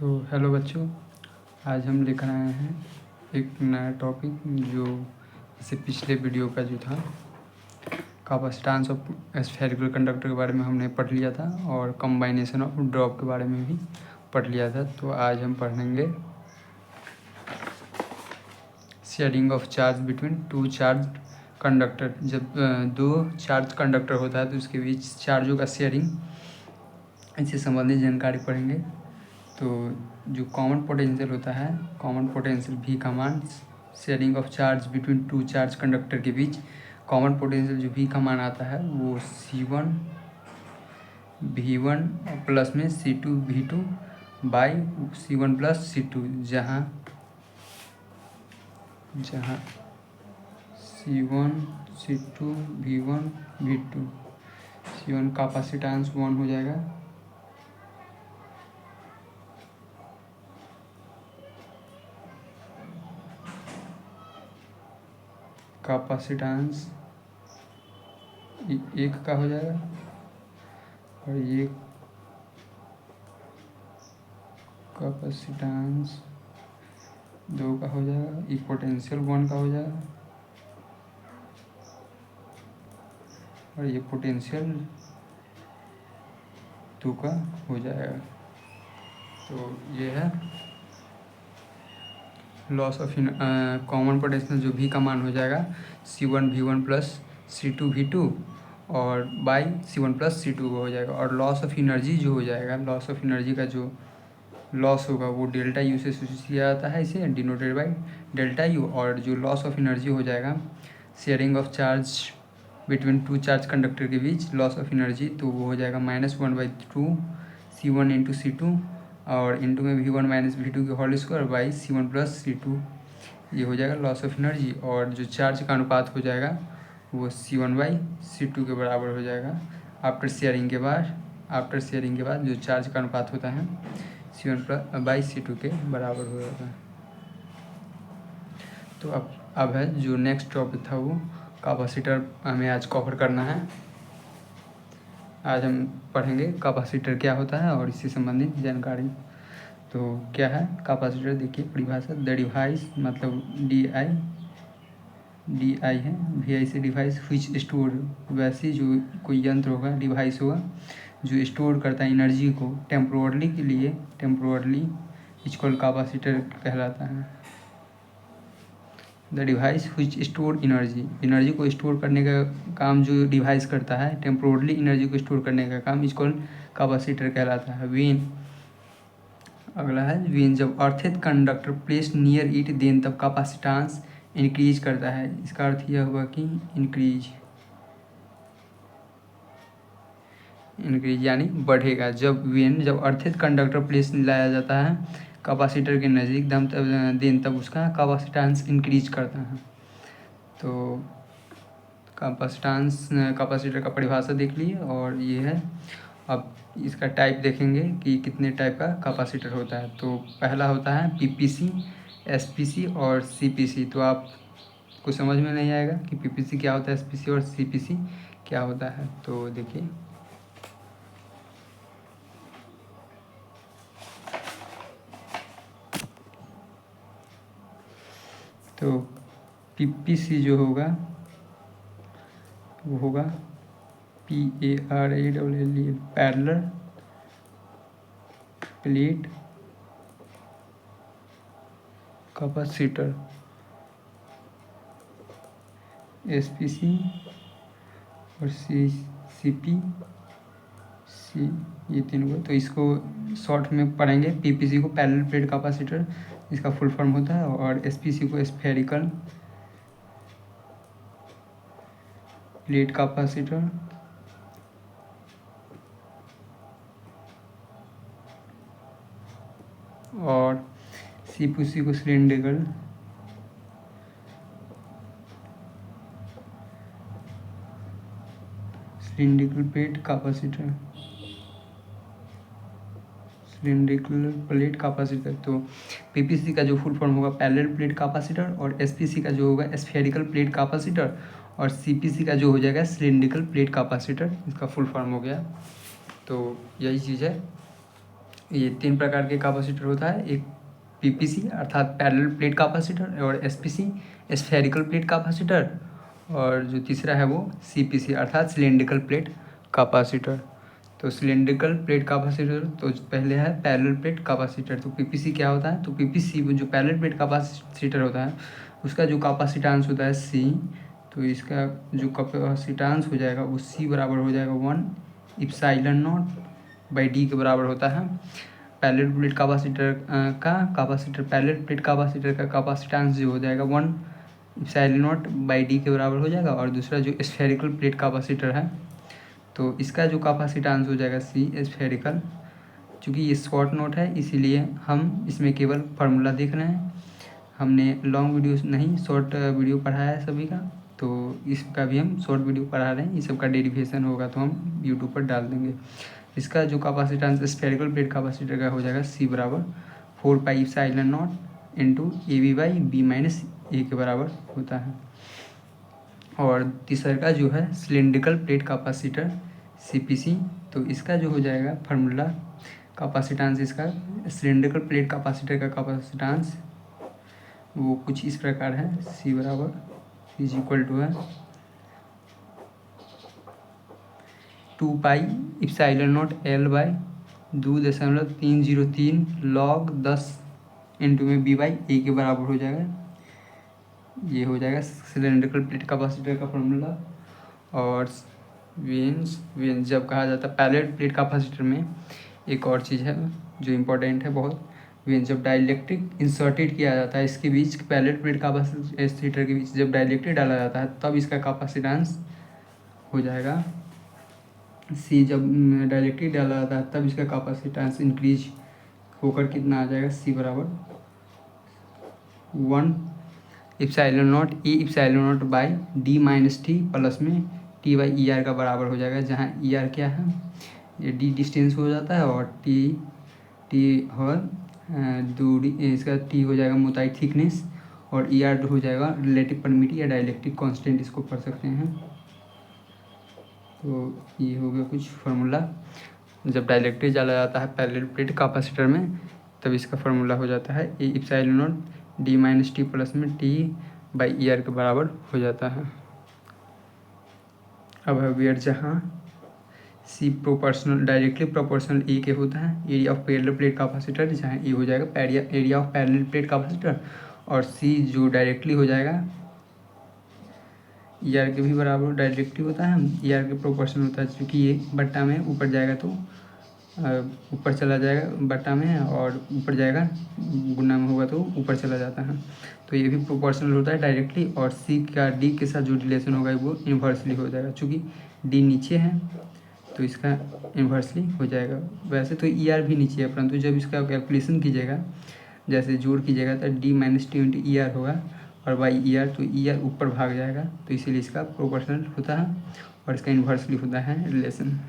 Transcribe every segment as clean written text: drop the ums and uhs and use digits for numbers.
तो हेलो बच्चों, आज हम लेकर आए हैं एक नया टॉपिक जो जैसे पिछले वीडियो का जो था कैपेसिटेंस ऑफ स्फेरिकल कंडक्टर के बारे में हमने पढ़ लिया था और कॉम्बाइनेशन ऑफ ड्रॉप के बारे में भी पढ़ लिया था। तो आज हम पढ़ेंगे sharing of charge between two charge conductor. जब दो चार्ज कंडक्टर होता है तो उसके बीच चार्जों का शेयरिंग, इससे संबंधित जानकारी पढ़ेंगे। तो जो कॉमन पोटेंशियल होता है, कॉमन पोटेंशियल V का मान sharing of charge between two charge conductor के बीच कॉमन पोटेंशियल जो V का मान आता है वो C1 V1 प्लस में C2 V2 by C1 plus C2, जहाँ C1 C2 V1 V2 C1 capacitance 1 हो जाएगा, कैपेसिटेंस एक का हो जाएगा और ये कैपेसिटेंस 2 का हो जाएगा, ये पोटेंशियल 1 का हो जाएगा और ये पोटेंशियल 2 का हो जाएगा। तो ये है लॉस ऑफ कॉमन पोटेंशियल जो V का मान हो जाएगा C1 V1 plus C2 V2 और बाई C1 प्लस C2 हो जाएगा। और लॉस ऑफ एनर्जी जो हो जाएगा, लॉस ऑफ एनर्जी का जो लॉस होगा वो डेल्टा यू से सूचित किया जाता है, इसे डिनोटेड बाई डेल्टा यू। और जो लॉस ऑफ एनर्जी हो जाएगा sharing of charge between two charge conductor के बीच लॉस ऑफ एनर्जी, तो वो हो जाएगा -1/2 C1 इंटू C2 और इंटू में V1 माइनस V2 के whole square by C1 plus C2, ये हो जाएगा लॉस ऑफ एनर्जी। और जो चार्ज का अनुपात हो जाएगा वो C1/C2 के बराबर हो जाएगा आफ्टर शेयरिंग के बाद जो चार्ज का अनुपात होता है C1/C2 के बराबर हो जाता है। तो अब है जो नेक्स्ट टॉपिक था वो कैपेसिटर हमें आज कवर करना है। आज हम पढ़ेंगे कैपेसिटर क्या होता है और इससे संबंधित जानकारी। तो क्या है कैपेसिटर, देखिए परिभाषा, द डिवाइस मतलब डी आई है, VI से डिवाइस व्हिच स्टोर, वैसे जो कोई यंत्र होगा, डिवाइस होगा जो स्टोर करता है एनर्जी को टेम्पोरली के लिए, टेम्पोरली इक्वल कैपेसिटर कहलाता है। The device which store energy को स्टोर करने का काम जो डिवाइस करता है, टेम्पोरली एनर्जी को स्टोर करने का काम इक्वल कैपेसिटर कहलाता है। वेन, अगला है वेन, जब earthed conductor place near it then तब कैपेसिटेंस इंक्रीज करता है। इसका अर्थ यह हुआ कि इंक्रीज यानी बढ़ेगा। जब अर्थेड कंडक्टर प्लेस लाया जाता है कैपेसिटर के नज़दीक तब उसका कैपेसिटेंस इंक्रीज करता है। तो कैपेसिटर का परिभाषा देख लिए और ये है। अब इसका टाइप देखेंगे कि कितने टाइप का कैपेसिटर होता है। तो पहला होता है PPC, SPC और CPC। तो आपको समझ में नहीं आएगा कि PPC क्या होता है, SPC और CPC क्या होता है। तो देखिए, तो PPC जो होगा वो होगा PARALLE, parallel plate capacitor. SPC और CPC, ये तीनों को तो इसको शॉर्ट में पढ़ेंगे। PPC को पैरेलल प्लेट कैपेसिटर इसका फुल फॉर्म होता है और SPC को स्फेरिकल प्लेट कैपेसिटर और CPC को cylindrical plate capacitor, cylindrical plate capacitor. तो PPC का जो फुल फॉर्म होगा पैरेलल प्लेट कैपेसिटर और SPC का जो होगा स्फेरिकल प्लेट कैपेसिटर और CPC का जो हो जाएगा सिलेंड्रिकल प्लेट कैपेसिटर, इसका फुल फॉर्म हो गया। तो यही चीज़ है। ये 3 प्रकार के कैपेसिटर होता है, एक पीपीसी अर्थात पैरेलल प्लेट कैपेसिटर, और एसपीसी स्फेरिकल प्लेट कैपेसिटर, और जो तीसरा है वो सीपीसी अर्थात सिलेंड्रिकल प्लेट कैपेसिटर। तो सिलेंड्रिकल प्लेट कैपेसिटर तो पहले है पैरेलल प्लेट कैपेसिटर। तो पीपीसी क्या होता है? तो पीपीसी जो पैरेलल प्लेट कैपेसिटर होता है उसका जो कैपेसिटेंस होता है सी, तो इसका जो कैपेसिटेंस हो जाएगा वो सी बराबर हो जाएगा 1 इप्सिलॉन नॉट बाई डी के बराबर होता है। Parallel plate capacitor parallel plate capacitor का कैपेसिटेंस जो हो जाएगा 1 इप्सिलॉन नॉट बाई डी के बराबर हो जाएगा। और दूसरा जो स्फेरिकल प्लेट कैपेसिटर है तो इसका जो कैपेसिटेंस हो जाएगा सी स्फेरिकल। चूँकि ये शॉर्ट नोट है इसीलिए हम इसमें केवल फार्मूला देख रहे हैं, हमने लॉन्ग वीडियो नहीं शॉर्ट वीडियो पढ़ाया है सभी का, तो इसका भी हम शॉर्ट वीडियो पढ़ा रहे हैं। ये सब का डेरिवेशन होगा तो हम यूट्यूब पर डाल देंगे। इसका जो कैपेसिटेंस स्फेरिकल प्लेट कैपेसिटर का हो जाएगा सी बराबर 4 pi epsilon naught into A B by B minus A के बराबर होता है। और तीसरा का जो है सिलेंड्रिकल प्लेट कैपेसिटर सीपीसी, तो इसका जो हो जाएगा फार्मूला कैपेसिटेंस, इसका सिलेंड्रिकल प्लेट कैपेसिटर का कैपेसिटेंस वो कुछ इस प्रकार है, सी बराबर इज इक्वल टू है 2 पाई epsilon naught L by 2.303 log 10 into में बी बाई ए के बराबर हो जाएगा। ये हो जाएगा सिलेंड्रिकल प्लेट कैपेसिटर का फॉर्मूला। और वेन्स जब कहा जाता है पैरेलल प्लेट कैपेसिटर में एक और चीज़ है जो इम्पोर्टेंट है बहुत, वेन जब डाइलेक्ट्रिक इंसर्टेड किया जाता है इसके बीच पैरेलल प्लेट कैपेसिटर के बीच जब डाइलेक्ट्रिक डाला जाता है तब इसका कैपेसिटेंस हो जाएगा सी। जब डाइलेक्ट्रिक डाला जाता है तब इसका कैपेसिटेंस इंक्रीज होकर कितना आ जाएगा सी बराबर 1 epsilon not A epsilon not by D minus T plus में टी बाई ई आर का बराबर हो जाएगा, जहाँ ई आर क्या है ये डी डिस्टेंस हो जाता है और टी और दूरी, इसका टी हो जाएगा मोटाई थिकनेस, और ई आर हो जाएगा रिलेटिव परमिटी या डाइलेक्ट्रिक कांस्टेंट, इसको पढ़ सकते हैं। तो ये हो गया कुछ फार्मूला। जब डाइलेक्ट्रिक डाला जाता है पैरेलल प्लेट कैपेसिटर में तब इसका फार्मूला हो जाता है A epsilon not D minus T plus में टी बाई ई आर के बराबर हो जाता है। अब है वेयर जहाँ सी प्रोपोर्शनल डायरेक्टली प्रोपोर्शनल ए के होता है area of parallel plate capacitor, जहाँ ए हो जाएगा area of parallel plate capacitor, और सी जो डायरेक्टली हो जाएगा ई आर के भी बराबर डायरेक्टली होता है, ई आर के प्रोपोर्शनल होता है। क्योंकि ये बट्टा में ऊपर जाएगा तो ऊपर चला जाएगा, बट्टा में है और ऊपर जाएगा गुना में होगा तो ऊपर चला जाता है, तो ये भी प्रोपोर्शनल होता है डायरेक्टली। और सी का डी के साथ जो रिलेशन होगा वो इन्वर्सली हो जाएगा, चूँकि डी नीचे है तो इसका इन्वर्सली हो जाएगा। वैसे तो ई आर भी नीचे है परंतु जब इसका कैलकुलेशन कीजिएगा जैसे जोड़ कीजिएगा तो D minus T into E R होगा और बाई ई आर, तो ई आर ऊपर भाग जाएगा, तो इसीलिए इसका प्रोपोर्शनल होता है और इसका इन्वर्सली होता है रिलेशन।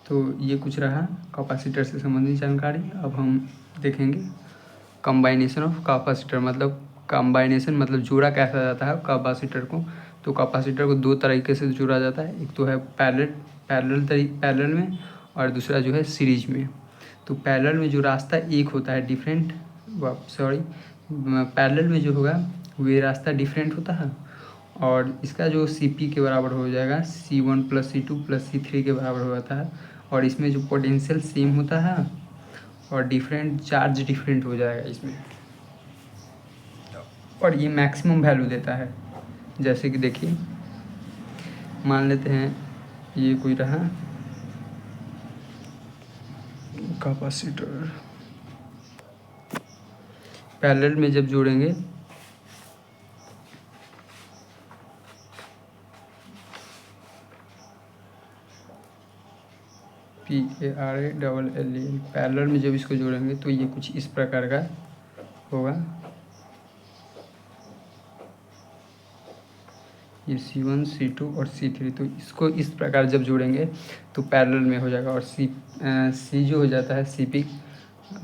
तो ये कुछ रहा कैपेसिटर से संबंधित जानकारी। अब हम देखेंगे कंबाइनेशन ऑफ कैपेसिटर, मतलब जोड़ा कैसा जाता है कैपेसिटर को। तो कैपेसिटर को दो तरीके से जोड़ा जाता है, एक तो है पैरेलल में और दूसरा जो है सीरीज में। तो पैरेलल में जो रास्ता एक होता है पैरेलल में जो होगा वे रास्ता डिफरेंट होता है, और इसका जो CP के बराबर हो जाएगा C1 plus C2 plus C3 के बराबर हो जाता है, और इसमें जो पोटेंशियल सेम होता है और डिफरेंट चार्ज डिफरेंट हो जाएगा इसमें, और ये मैक्सिमम वैल्यू देता है। जैसे कि देखिए मान लेते हैं ये कोई रहा कैपेसिटर, पैरेलल में जब जोड़ेंगे PARALLEL पैरेलल में जब इसको जोड़ेंगे तो ये कुछ इस प्रकार का होगा। ये C1 C2 और C3, तो इसको इस प्रकार जब जोड़ेंगे तो पैरेलल में हो जाएगा। और C जो हो जाता है CP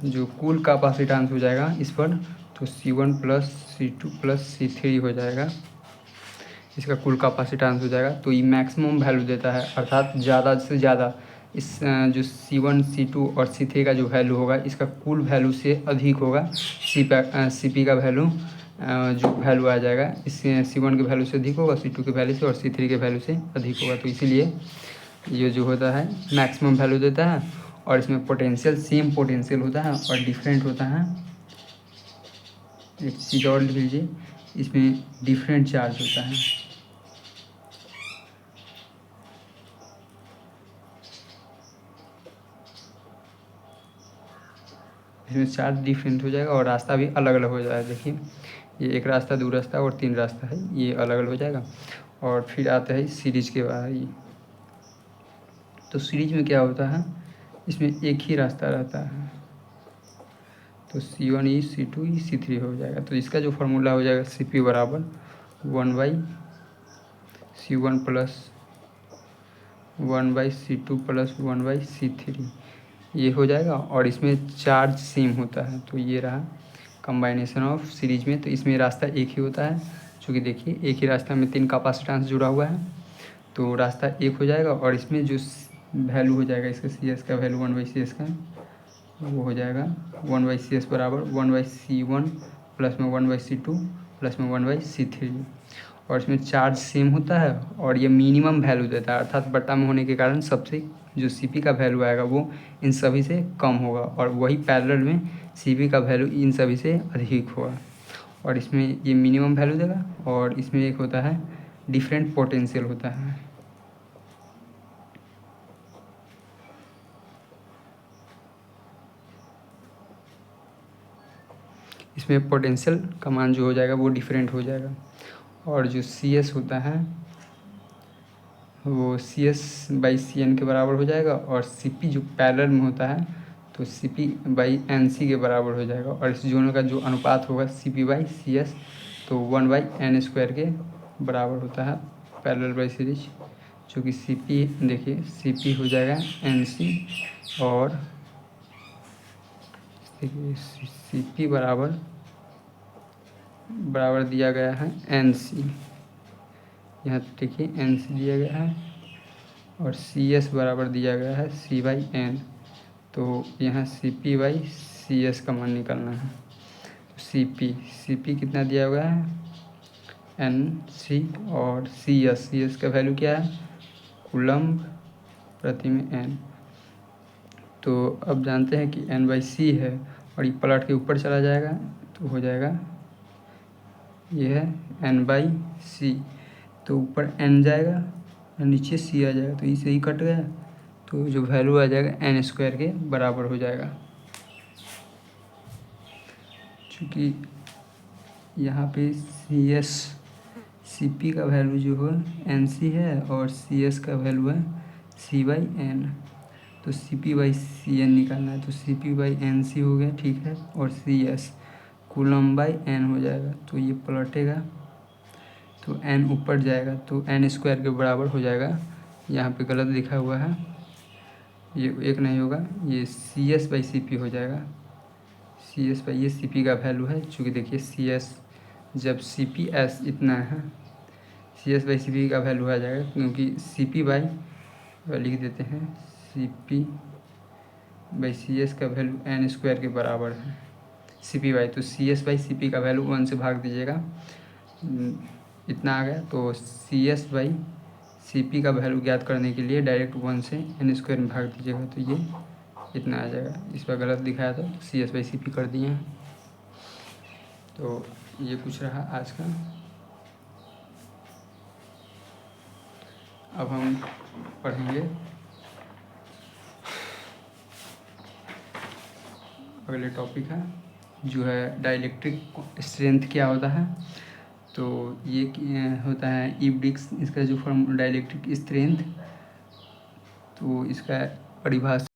जो कुल कैपेसिटेंस हो जाएगा इस पर, तो C1 plus C2 plus C3 हो जाएगा, इसका कुल कैपेसिटेंस हो जाएगा। तो ये मैक्सिमम वैल्यू देता है, अर्थात ज़्यादा से ज़्यादा इस जो C1 C2 और C3 का जो वैल्यू होगा इसका कुल वैल्यू से अधिक होगा CP का वैल्यू जो वैल्यू आ जाएगा इस C1 के वैल्यू से अधिक होगा, C2 के वैल्यू से और C3 के वैल्यू से अधिक होगा। तो इसीलिए ये जो होता है मैक्सिमम वैल्यू देता है और इसमें पोटेंशियल सेम पोटेंशियल होता है और डिफरेंट होता है। एक चीज़ और लिख लीजिए, इसमें डिफरेंट चार्ज होता है। इसमें चार्ज डिफरेंट हो जाएगा और रास्ता भी अलग अलग हो जाएगा। देखिए ये एक रास्ता, दो रास्ता और तीन रास्ता है, ये अलग अलग हो जाएगा। और फिर आता है सीरीज के बाद। तो सीरीज में क्या होता है, इसमें एक ही रास्ता रहता है। तो C1E C2E C3 हो जाएगा। तो इसका जो फार्मूला हो जाएगा CP बराबर 1/C1 plus 1/C2 plus 1/C3 ये हो जाएगा। और इसमें चार्ज सेम होता है। तो ये रहा कंबाइनेशन ऑफ सीरीज में। तो इसमें रास्ता एक ही होता है, चूँकि देखिए एक ही रास्ता में 3 कैपेसिटेंस जुड़ा हुआ है तो रास्ता एक हो जाएगा। और इसमें जो वैल्यू हो जाएगा इसका CS का वैल्यू 1/CS का वो हो जाएगा 1/CS बराबर 1/C1 प्लस में 1/C2 प्लस में 1/C3। और इसमें चार्ज सेम होता है और ये मिनिमम वैल्यू देता है, अर्थात बटा में होने के कारण सबसे जो CP का वैल्यू आएगा वो इन सभी से कम होगा और वही पैरेलल में CP का वैल्यू इन सभी से अधिक होगा। और इसमें ये मिनिमम वैल्यू देगा और इसमें एक होता है डिफरेंट पोटेंशियल होता है। इसमें पोटेंशियल का मान जो हो जाएगा वो डिफरेंट हो जाएगा। और जो CS होता है वो CS/CN के बराबर हो जाएगा। और CP जो पैरेलल में होता है तो CP/NC के बराबर हो जाएगा। और इस दोनों का जो अनुपात होगा CP/CS तो 1/n² के बराबर होता है पैरेलल बाई सीरीज। चूँकि CP देखिए CP हो जाएगा NC और देखिए CP बराबर दिया गया है NC, यहाँ देखिए NC दिया गया है और CS बराबर दिया गया है C/N। तो यहाँ CP/CS का मान निकालना है। CP कितना दिया हुआ है NC और CS का वैल्यू क्या है कूलम्ब प्रति में N। तो अब जानते हैं कि N/C है और ये पलट के ऊपर चला जाएगा तो हो जाएगा ये है N/C। तो ऊपर N जाएगा और नीचे C आ जाएगा तो इसे ही कट गया तो जो वैल्यू आ जाएगा N² के बराबर हो जाएगा। क्योंकि यहाँ पे CP का वैल्यू जो है NC है और CS का वैल्यू है C/N। तो CP/CN निकालना है तो CP/NC हो गया, ठीक है। और CS कूलम्ब/N हो जाएगा तो ये पलटेगा तो N ऊपर जाएगा तो N² के बराबर हो जाएगा। यहाँ पे गलत लिखा हुआ है, ये एक नहीं होगा, ये CS/CP हो जाएगा। ये CP का वैल्यू है। चूँकि देखिए CS जब CPS इतना है CS/CP का वैल्यू आ जाएगा क्योंकि लिख देते हैं CP/CS का वैल्यू N² के बराबर है CP/। तो CS/CP का वैल्यू 1 से भाग दीजिएगा, इतना आ गया। तो CS/CP का वैल्यू ज्ञात करने के लिए डायरेक्ट 1 से N² में भाग दीजिएगा तो ये इतना आ जाएगा। इस पर गलत दिखाया था CS/CP कर दिए हैं। तो ये कुछ रहा आज का। अब हम पढ़ेंगे अगले टॉपिक है जो है डाइलेक्ट्रिक स्ट्रेंथ क्या होता है। तो ये होता है ईबडिक्स, इसका जो फॉर्म डाइलेक्ट्रिक स्ट्रेंथ, तो इसका परिभाषा